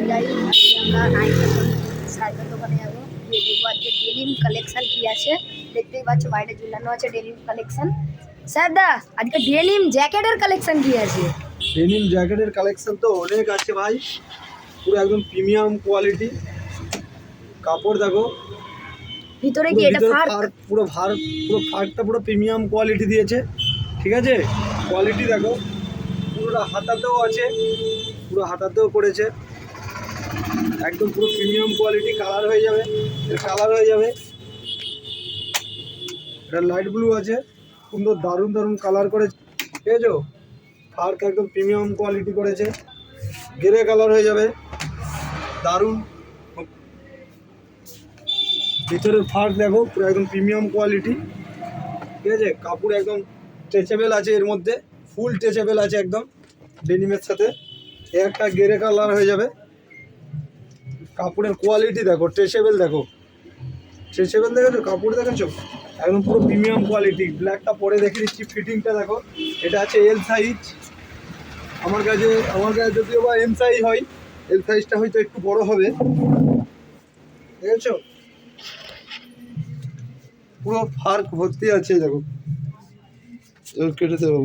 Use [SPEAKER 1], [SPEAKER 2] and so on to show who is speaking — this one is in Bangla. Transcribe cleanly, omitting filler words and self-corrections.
[SPEAKER 1] যাই আজকে আমরা নাইট শার্টের দোকানে যাবো, গিয়ে দেখবো আজকে ডেনিম কালেকশন কি আছে। দেখতেই পাচ্ছ বাইরে ঝুলানো আছে ডেনিম কালেকশন। স্যার দা আজকে ডেনিম জ্যাকেটের কালেকশন কি আছে?
[SPEAKER 2] ডেনিম জ্যাকেটের কালেকশন তো অনেক আছে ভাই, পুরো একদম প্রিমিয়াম কোয়ালিটি। কাপড় দেখো,
[SPEAKER 1] ভিতরে কি এটা ফার?
[SPEAKER 2] পুরো ফারটা পুরো প্রিমিয়াম কোয়ালিটি দিয়েছে, ঠিক আছে। কোয়ালিটি দেখো, পুরোটা হাতাতেও আছে, পুরো হাতাতেও করেছে, একদম পুরো প্রিমিয়াম কোয়ালিটি। কালার হয়ে যাবে, এটা লাইট ব্লু আছে, সুন্দর দারুণ দারুণ কালার করেছে, ঠিক আছে। ফার্ক একদম প্রিমিয়াম কোয়ালিটি করেছে, গ্রে কালার হয়ে যাবে, দারুণ। ভিতরের ফার্ক দেখো, পুরো একদম প্রিমিয়াম কোয়ালিটি, ঠিক আছে। কাপড় একদম স্ট্রেচেবল আছে, এর মধ্যে ফুল স্ট্রেচেবল আছে একদম ডেনিমের সাথে। একটা গ্রে কালার হয়ে যাবে। কাপড়ের কোয়ালিটি দেখো, স্ট্রেচেবল দেখো, দেখেছো, কাপড় দেখেছো, একদম পুরো প্রিমিয়াম কোয়ালিটি। ব্ল্যাকটা পরে দেখে দিচ্ছি, ফিটিংটা দেখো। এটা আছে এল সাইজ, আমার কাছে যদিও বা এম সাইজ হয়, এল সাইজটা হয়তো একটু বড় হবে, দেখেছো। পুরো ফার্ক ভর্তি আছে দেখো, কেটে দেবো।